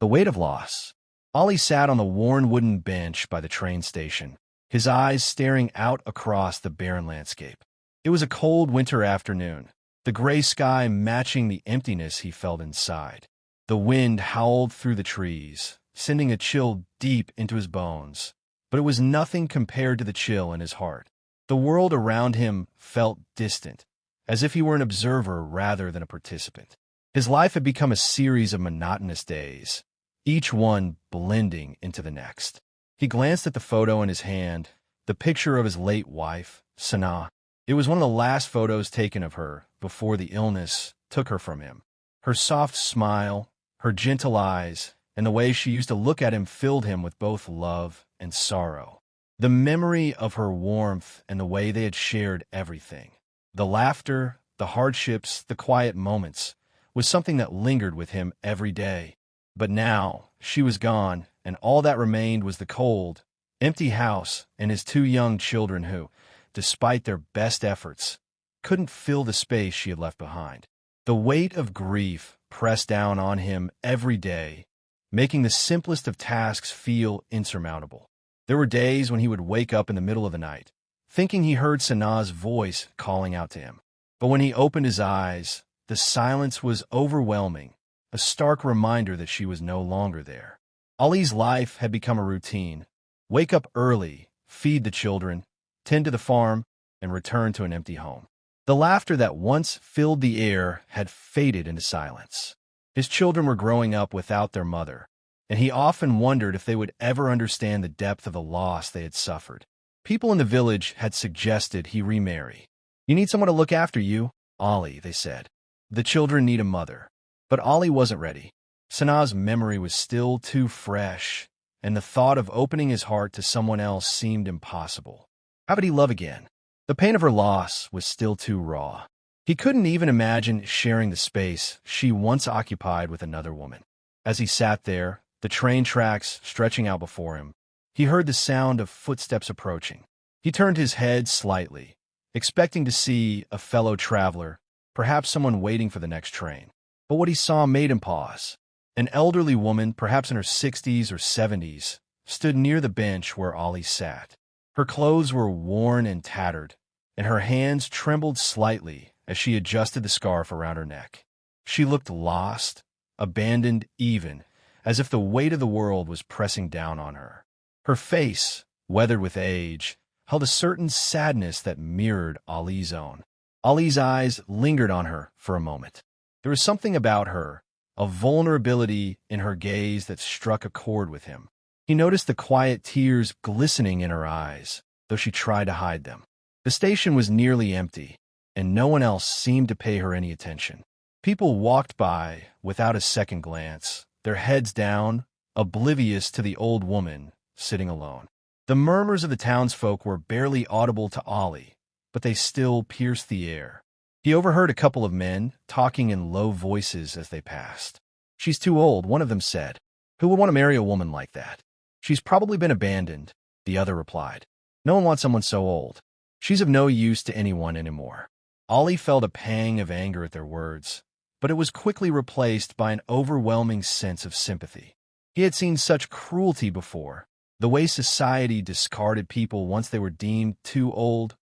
The weight of loss. Ollie sat on the worn wooden bench by the train station, his eyes staring out across the barren landscape. It was a cold winter afternoon, the gray sky matching the emptiness he felt inside. The wind howled through the trees, sending a chill deep into his bones, but it was nothing compared to the chill in his heart. The world around him felt distant, as if he were an observer rather than a participant. His life had become a series of monotonous days, each one blending into the next. He glanced at the photo in his hand, the picture of his late wife, Sanaa. It was one of the last photos taken of her before the illness took her from him. Her soft smile, her gentle eyes, and the way she used to look at him filled him with both love and sorrow. The memory of her warmth and the way they had shared everything, the laughter, the hardships, the quiet moments, was something that lingered with him every day. But now she was gone, and all that remained was the cold, empty house and his two young children who, despite their best efforts, couldn't fill the space she had left behind. The weight of grief pressed down on him every day, making the simplest of tasks feel insurmountable. There were days when he would wake up in the middle of the night, thinking he heard Sanaa's voice calling out to him. But when he opened his eyes, the silence was overwhelming, a stark reminder that she was no longer there. Ali's life had become a routine. Wake up early, feed the children, tend to the farm, and return to an empty home. The laughter that once filled the air had faded into silence. His children were growing up without their mother, and he often wondered if they would ever understand the depth of the loss they had suffered. People in the village had suggested he remarry. "You need someone to look after you, Ollie," they said. "The children need a mother." But Ollie wasn't ready. Sanaa's memory was still too fresh, and the thought of opening his heart to someone else seemed impossible. How could he love again? The pain of her loss was still too raw. He couldn't even imagine sharing the space she once occupied with another woman. As he sat there, the train tracks stretching out before him, he heard the sound of footsteps approaching. He turned his head slightly, expecting to see a fellow traveler, perhaps someone waiting for the next train. But what he saw made him pause. An elderly woman, perhaps in her 60s or 70s, stood near the bench where Ollie sat. Her clothes were worn and tattered, and her hands trembled slightly as she adjusted the scarf around her neck. She looked lost, abandoned even, as if the weight of the world was pressing down on her. Her face, weathered with age, held a certain sadness that mirrored Ali's own. Ali's eyes lingered on her for a moment. There was something about her, a vulnerability in her gaze that struck a chord with him. He noticed the quiet tears glistening in her eyes, though she tried to hide them. The station was nearly empty, and no one else seemed to pay her any attention. People walked by without a second glance, their heads down, oblivious to the old woman sitting alone. The murmurs of the townsfolk were barely audible to Ollie, but they still pierced the air. He overheard a couple of men talking in low voices as they passed. "She's too old," one of them said. "Who would want to marry a woman like that?" "She's probably been abandoned," the other replied. "No one wants someone so old. She's of no use to anyone anymore." Ollie felt a pang of anger at their words, but it was quickly replaced by an overwhelming sense of sympathy. He had seen such cruelty before, the way society discarded people once they were deemed too old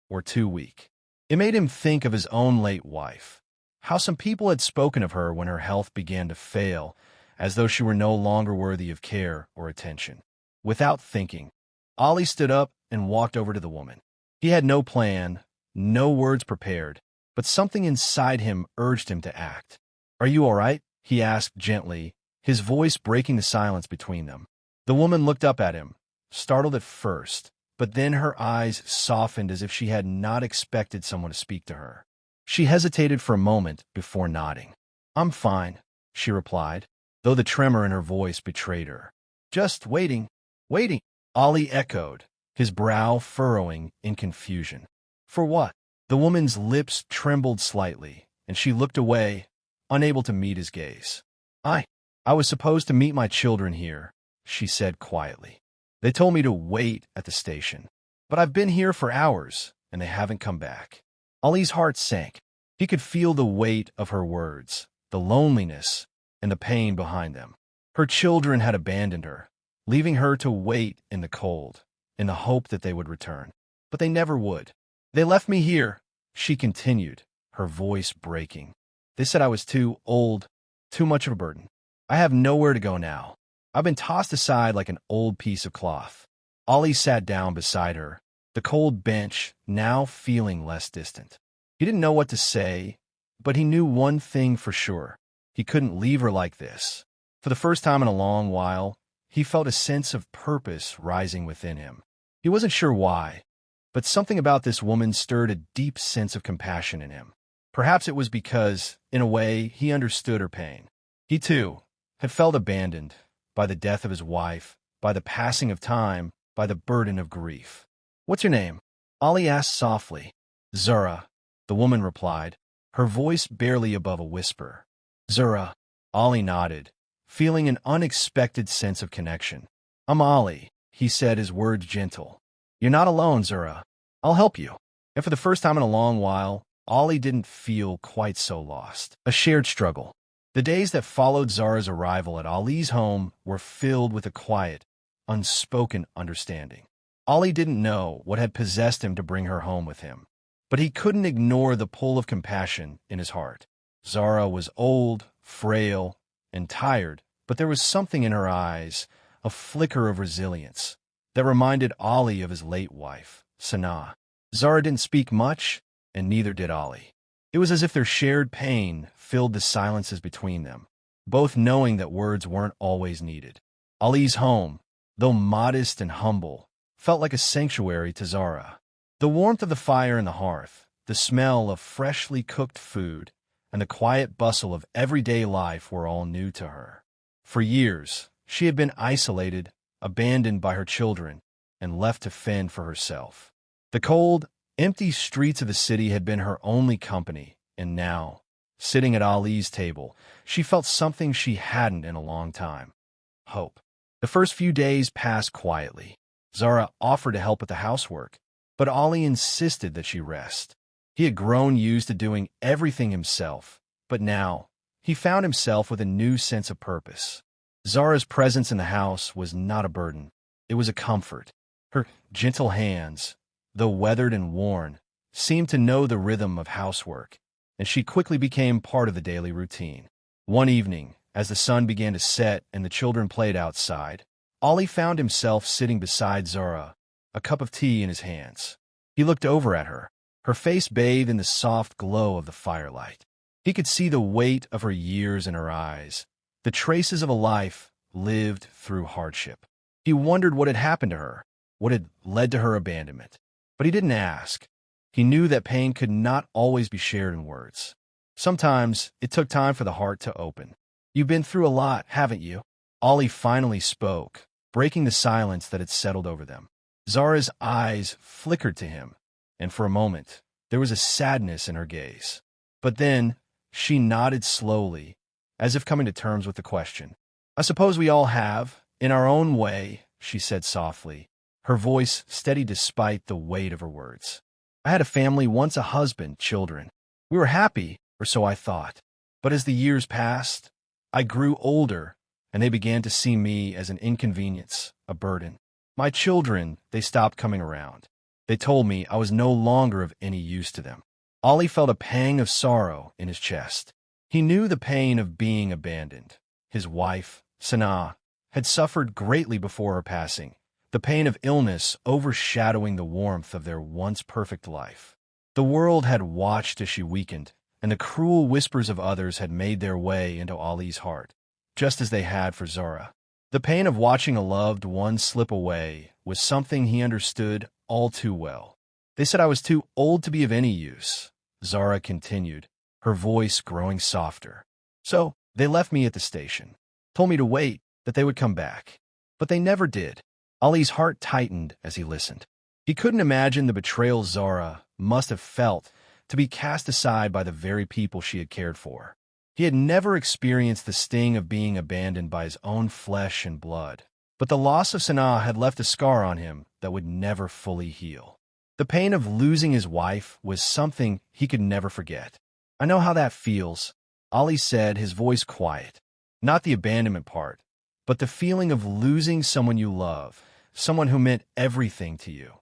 or too weak. It made him think of his own late wife, how some people had spoken of her when her health began to fail, as though she were no longer worthy of care or attention. Without thinking, Ollie stood up and walked over to the woman. He had no plan, no words prepared, but something inside him urged him to act. "Are you all right?" he asked gently, his voice breaking the silence between them. The woman looked up at him, startled at first, but then her eyes softened as if she had not expected someone to speak to her. She hesitated for a moment before nodding. "I'm fine," she replied, though the tremor in her voice betrayed her. "Just waiting." "Waiting," Ollie echoed, his brow furrowing in confusion. "For what?" The woman's lips trembled slightly, and she looked away, unable to meet his gaze. I was supposed to meet my children here," she said quietly. "They told me to wait at the station, but I've been here for hours, and they haven't come back." Ali's heart sank. He could feel the weight of her words, the loneliness, and the pain behind them. Her children had abandoned her, leaving her to wait in the cold, in the hope that they would return. But they never would. They left me here, she continued, her voice breaking. They said I was too old, too much of a burden. I have nowhere to go now. I've been tossed aside like an old piece of cloth. Ollie sat down beside her, the cold bench now feeling less distant. He didn't know what to say, but he knew one thing for sure. He couldn't leave her like this. For the first time in a long while, he felt a sense of purpose rising within him. He wasn't sure why, but something about this woman stirred a deep sense of compassion in him. Perhaps it was because, in a way, he understood her pain. He, too, had felt abandoned by the death of his wife, by the passing of time, by the burden of grief. "What's your name?" Ollie asked softly. "Zura," the woman replied, her voice barely above a whisper. "Zura." Ollie nodded, feeling an unexpected sense of connection. "I'm Ollie," he said, his words gentle. "You're not alone, Zura. I'll help you." And for the first time in a long while, Ollie didn't feel quite so lost. A shared struggle. The days that followed Zara's arrival at Ollie's home were filled with a quiet, unspoken understanding. Ollie didn't know what had possessed him to bring her home with him, but he couldn't ignore the pull of compassion in his heart. Zara was old, frail, and tired, but there was something in her eyes, a flicker of resilience, that reminded Ollie of his late wife, Sanaa. Zara didn't speak much, and neither did Ollie. It was as if their shared pain filled the silences between them, both knowing that words weren't always needed. Ollie's home, though modest and humble, felt like a sanctuary to Zara. The warmth of the fire in the hearth, the smell of freshly cooked food, and the quiet bustle of everyday life were all new to her. For years, she had been isolated, abandoned by her children, and left to fend for herself. The cold, empty streets of the city had been her only company, and now, sitting at Ollie's table, she felt something she hadn't in a long time: hope. The first few days passed quietly. Zara offered to help with the housework, but Ollie insisted that she rest. He had grown used to doing everything himself, but now he found himself with a new sense of purpose. Zara's presence in the house was not a burden. It was a comfort. Her gentle hands, though weathered and worn, seemed to know the rhythm of housework, and she quickly became part of the daily routine. One evening, as the sun began to set and the children played outside, Ollie found himself sitting beside Zara, a cup of tea in his hands. He looked over at her, her face bathed in the soft glow of the firelight. He could see the weight of her years in her eyes, the traces of a life lived through hardship. He wondered what had happened to her, what had led to her abandonment. But he didn't ask. He knew that pain could not always be shared in words. Sometimes it took time for the heart to open. "You've been through a lot, haven't you?" Ollie finally spoke, breaking the silence that had settled over them. Zara's eyes flickered to him, and for a moment, there was a sadness in her gaze. But then, she nodded slowly, as if coming to terms with the question. "I suppose we all have, in our own way," she said softly, her voice steady despite the weight of her words. "I had a family, once a husband, children. We were happy, or so I thought. But as the years passed, I grew older, and they began to see me as an inconvenience, a burden. My children, they stopped coming around. They told me I was no longer of any use to them." Ollie felt a pang of sorrow in his chest. He knew the pain of being abandoned. His wife, Sanaa, had suffered greatly before her passing, the pain of illness overshadowing the warmth of their once perfect life. The world had watched as she weakened, and the cruel whispers of others had made their way into Ollie's heart, just as they had for Zara. The pain of watching a loved one slip away was something he understood all too well. "They said I was too old to be of any use," Zara continued, her voice growing softer. "So they left me at the station, told me to wait, that they would come back. But they never did." Ollie's heart tightened as he listened. He couldn't imagine the betrayal Zara must have felt to be cast aside by the very people she had cared for. He had never experienced the sting of being abandoned by his own flesh and blood, but the loss of Sanaa had left a scar on him that would never fully heal. The pain of losing his wife was something he could never forget. "I know how that feels," Ollie said, his voice quiet. "Not the abandonment part, but the feeling of losing someone you love, someone who meant everything to you.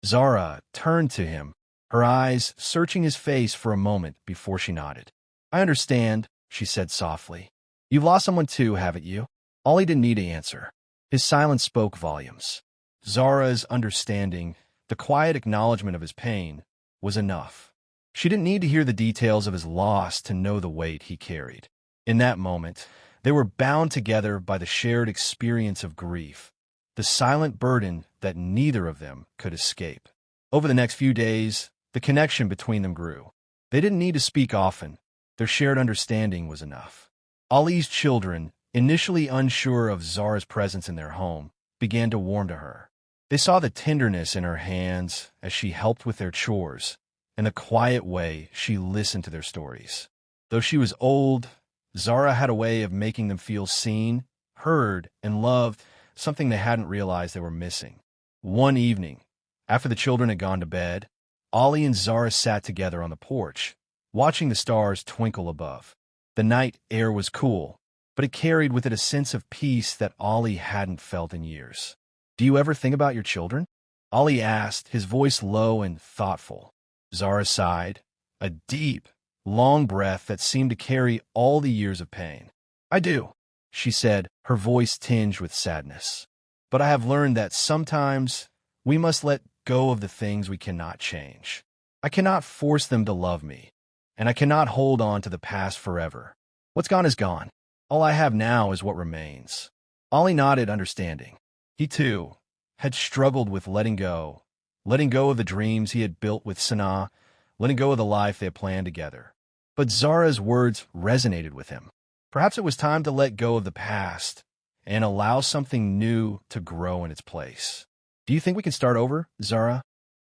Zara turned to him, her eyes searching his face for a moment before she nodded. I understand, she said softly. You've lost someone too, haven't you? Ollie didn't need to answer. His silence spoke volumes. Zara's understanding, the quiet acknowledgement of his pain, was enough. She didn't need to hear the details of his loss to know the weight he carried. In that moment, they were bound together by the shared experience of grief, the silent burden that neither of them could escape. Over the next few days, the connection between them grew. They didn't need to speak often. Their shared understanding was enough. Ollie's children, initially unsure of Zara's presence in their home, began to warm to her. They saw the tenderness in her hands as she helped with their chores, and the quiet way she listened to their stories. Though she was old, Zara had a way of making them feel seen, heard, and loved, something they hadn't realized they were missing. One evening, after the children had gone to bed, Ollie and Zara sat together on the porch, watching the stars twinkle above. The night air was cool, but it carried with it a sense of peace that Ollie hadn't felt in years. Do you ever think about your children? Ollie asked, his voice low and thoughtful. Zara sighed, a deep, long breath that seemed to carry all the years of pain. I do, she said, her voice tinged with sadness. But I have learned that sometimes we must let go of the things we cannot change. I cannot force them to love me, and I cannot hold on to the past forever. What's gone is gone. All I have now is what remains. Ollie nodded, understanding. He, too, had struggled with letting go of the dreams he had built with Sanaa, letting go of the life they had planned together. But Zara's words resonated with him. Perhaps it was time to let go of the past and allow something new to grow in its place. Do you think we can start over, Zara?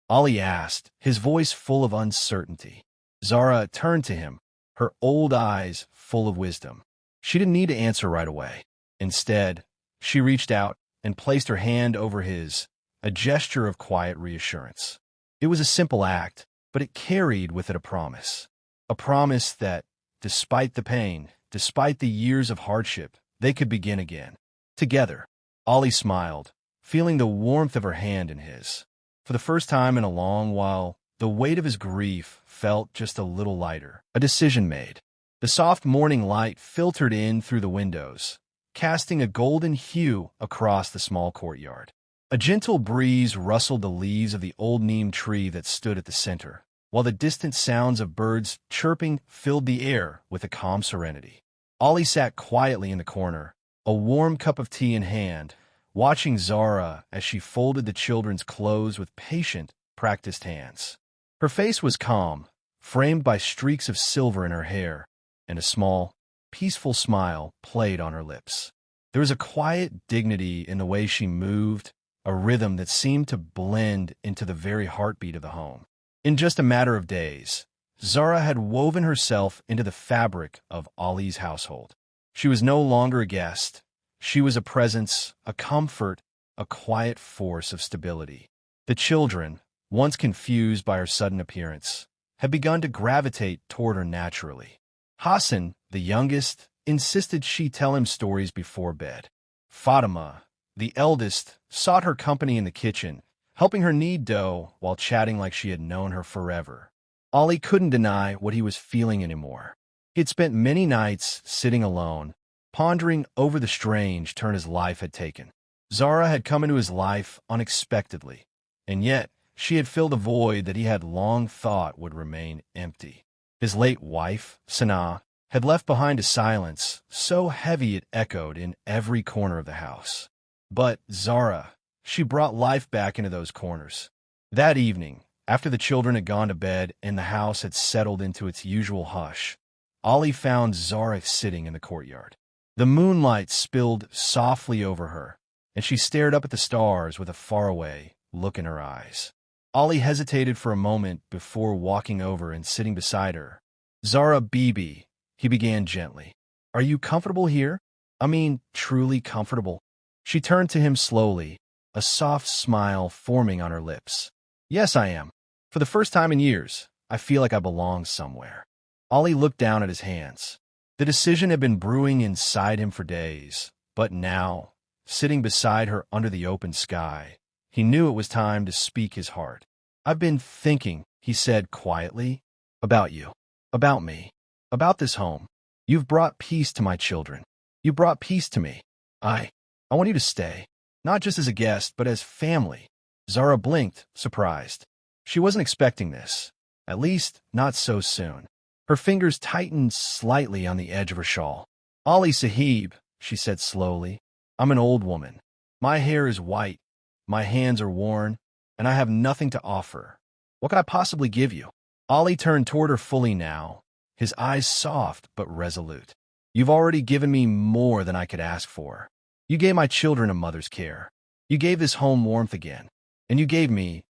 Ollie asked, his voice full of uncertainty. Zara turned to him, her old eyes full of wisdom. She didn't need to answer right away. Instead, she reached out and placed her hand over his, a gesture of quiet reassurance. It was a simple act, but it carried with it a promise. A promise that, despite the pain, despite the years of hardship, they could begin again. Together. Ollie smiled, feeling the warmth of her hand in his. For the first time in a long while, the weight of his grief felt just a little lighter. A decision made. The soft morning light filtered in through the windows, casting a golden hue across the small courtyard. A gentle breeze rustled the leaves of the old neem tree that stood at the center, while the distant sounds of birds chirping filled the air with a calm serenity. Ollie sat quietly in the corner, a warm cup of tea in hand, watching Zara as she folded the children's clothes with patient, practiced hands. Her face was calm, framed by streaks of silver in her hair, and a small, peaceful smile played on her lips. There was a quiet dignity in the way she moved, a rhythm that seemed to blend into the very heartbeat of the home. In just a matter of days, Zara had woven herself into the fabric of Ollie's household. She was no longer a guest. She was a presence, a comfort, a quiet force of stability. The children, once confused by her sudden appearance, had begun to gravitate toward her naturally. Hassan, the youngest, insisted she tell him stories before bed. Fatima, the eldest, sought her company in the kitchen, helping her knead dough while chatting like she had known her forever. Ollie couldn't deny what he was feeling anymore. He had spent many nights sitting alone, pondering over the strange turn his life had taken. Zara had come into his life unexpectedly, and yet she had filled a void that he had long thought would remain empty. His late wife, Sanaa, had left behind a silence so heavy it echoed in every corner of the house. But Zara, she brought life back into those corners. That evening, after the children had gone to bed and the house had settled into its usual hush, Ollie found Zara sitting in the courtyard. The moonlight spilled softly over her, and she stared up at the stars with a faraway look in her eyes. Ollie hesitated for a moment before walking over and sitting beside her. Zara Bibi, he began gently. Are you comfortable here? I mean, truly comfortable? She turned to him slowly, a soft smile forming on her lips. Yes, I am. For the first time in years, I feel like I belong somewhere. Ollie looked down at his hands. The decision had been brewing inside him for days, but now, sitting beside her under the open sky. He knew it was time to speak his heart. "I've been thinking," he said quietly, "about you, about me, about this home. You've brought peace to my children. You brought peace to me. I want you to stay, not just as a guest, but as family." Zara blinked, surprised. She wasn't expecting this, at least not so soon. Her fingers tightened slightly on the edge of her shawl. "Ali Sahib," she said slowly, "I'm an old woman. My hair is white, my hands are worn, and I have nothing to offer. What could I possibly give you?" Ali turned toward her fully now, his eyes soft but resolute. "You've already given me more than I could ask for. You gave my children a mother's care. You gave this home warmth again. And you gave me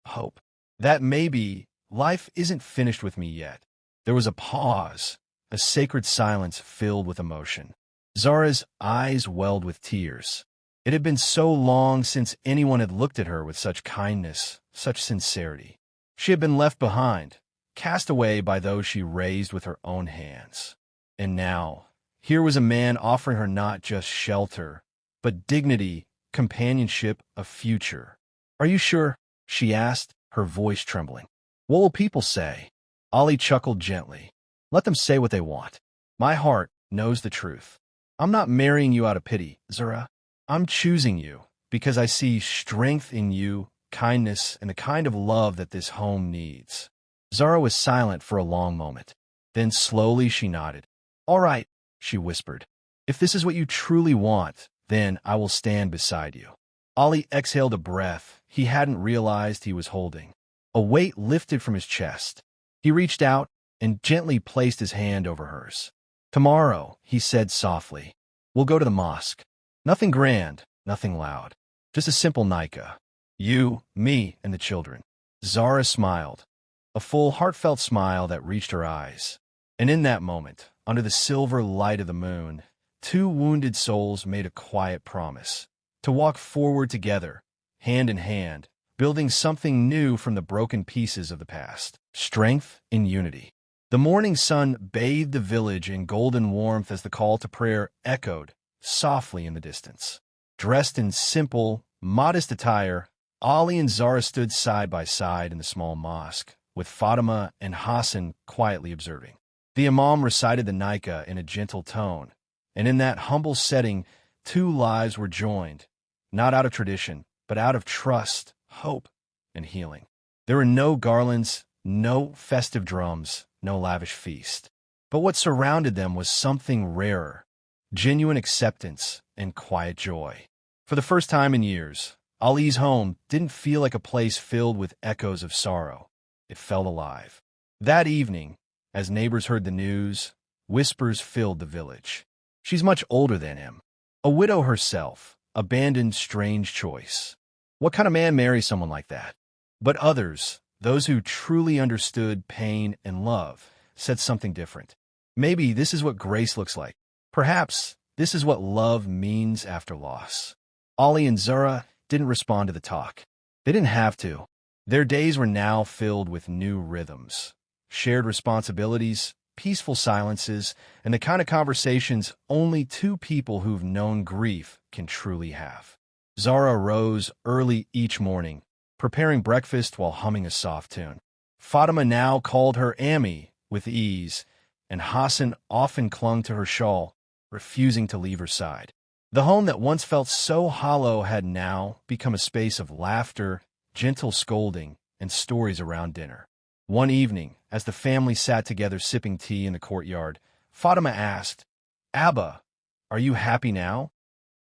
hope. That maybe life isn't finished with me yet." There was a pause, a sacred silence filled with emotion. Zara's eyes welled with tears. It had been so long since anyone had looked at her with such kindness, such sincerity. She had been left behind, cast away by those she raised with her own hands. And now, here was a man offering her not just shelter, but dignity, companionship, a future. "Are you sure?" she asked, her voice trembling. "What will people say?" Ali chuckled gently. "Let them say what they want. My heart knows the truth. I'm not marrying you out of pity, Zara. I'm choosing you because I see strength in you, kindness, and the kind of love that this home needs." Zara was silent for a long moment. Then slowly she nodded. "All right," she whispered. "If this is what you truly want, then I will stand beside you." Ali exhaled a breath he hadn't realized he was holding. A weight lifted from his chest. He reached out and gently placed his hand over hers. "Tomorrow," he said softly, "we'll go to the mosque. Nothing grand, nothing loud. Just a simple nikah. You, me, and the children." Zara smiled, a full, heartfelt smile that reached her eyes. And in that moment, under the silver light of the moon, two wounded souls made a quiet promise to walk forward together, hand in hand, building something new from the broken pieces of the past. Strength in unity. The morning sun bathed the village in golden warmth as the call to prayer echoed softly in the distance. Dressed in simple, modest attire, Ali and Zara stood side by side in the small mosque, with Fatima and Hassan quietly observing. The imam recited the nikah in a gentle tone, and in that humble setting, two lives were joined, not out of tradition, but out of trust, hope, and healing. There were no garlands, no festive drums, no lavish feast. But what surrounded them was something rarer, genuine acceptance and quiet joy. For the first time in years, Ali's home didn't feel like a place filled with echoes of sorrow. It felt alive. That evening, as neighbors heard the news, whispers filled the village. "She's much older than him. A widow herself, abandoned strange choice. What kind of man marries someone like that?" But others, those who truly understood pain and love, said something different. "Maybe this is what grace looks like. Perhaps this is what love means after loss." Ali and Zara didn't respond to the talk. They didn't have to. Their days were now filled with new rhythms, shared responsibilities, peaceful silences, and the kind of conversations only two people who've known grief can truly have. Zara rose early each morning, preparing breakfast while humming a soft tune. Fatima now called her Ammi with ease, and Hassan often clung to her shawl, refusing to leave her side. The home that once felt so hollow had now become a space of laughter, gentle scolding, and stories around dinner. One evening, as the family sat together sipping tea in the courtyard, Fatima asked, "Abba, are you happy now?"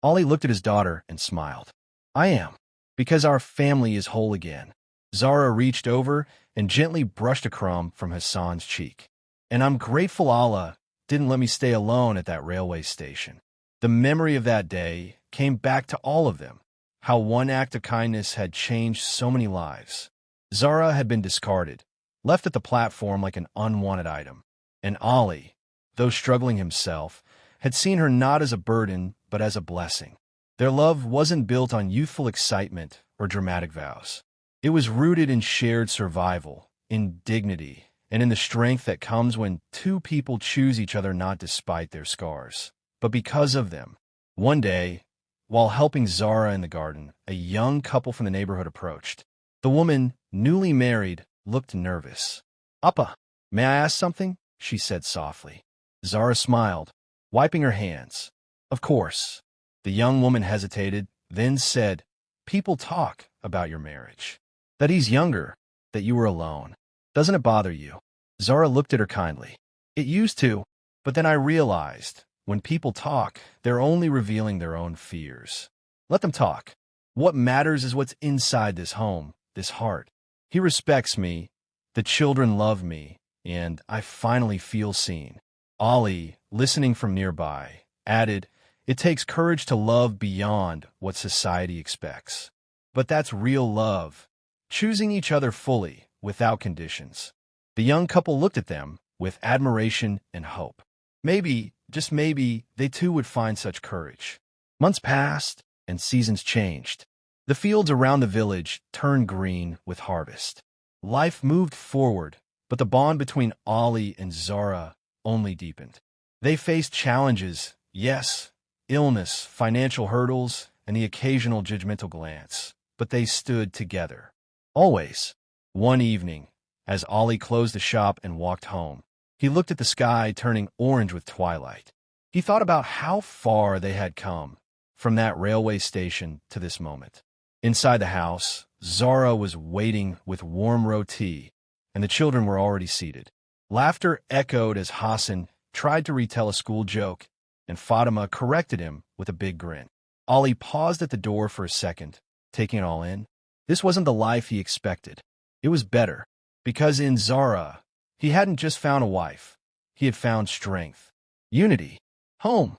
Ali looked at his daughter and smiled. "I am, because our family is whole again." Zara reached over and gently brushed a crumb from Hassan's cheek. "And I'm grateful Allah didn't let me stay alone at that railway station." The memory of that day came back to all of them, how one act of kindness had changed so many lives. Zara had been discarded, left at the platform like an unwanted item. And Ali, though struggling himself, had seen her not as a burden, but as a blessing. Their love wasn't built on youthful excitement or dramatic vows. It was rooted in shared survival, in dignity, and in the strength that comes when two people choose each other not despite their scars, but because of them. One day, While helping Zara in the garden, a young couple from the neighborhood approached. The woman, newly married, looked nervous. "Appa, may I ask something?" she said softly. Zara smiled, wiping her hands. "Of course." The young woman hesitated, then said, "People talk about your marriage. That he's younger, that you were alone. Doesn't it bother you?" Zara looked at her kindly. "It used to, but then I realized, when people talk, they're only revealing their own fears. Let them talk. What matters is what's inside this home, this heart. He respects me, the children love me, and I finally feel seen." Ollie, listening from nearby, added, "It takes courage to love beyond what society expects. But that's real love, choosing each other fully, without conditions." The young couple looked at them with admiration and hope. Maybe, just maybe, they too would find such courage. Months passed, and seasons changed. The fields around the village turned green with harvest. Life moved forward, but the bond between Ollie and Zara only deepened. They faced challenges, yes, illness, financial hurdles, and the occasional judgmental glance, but they stood together. Always. One evening, as Ollie closed the shop and walked home, he looked at the sky turning orange with twilight. He thought about how far they had come, from that railway station to this moment. Inside the house, Zara was waiting with warm roti, and the children were already seated. Laughter echoed as Hassan tried to retell a school joke, and Fatima corrected him with a big grin. Ollie paused at the door for a second, taking it all in. This wasn't the life he expected. It was better, because in Zara, he hadn't just found a wife. He had found strength, unity, home.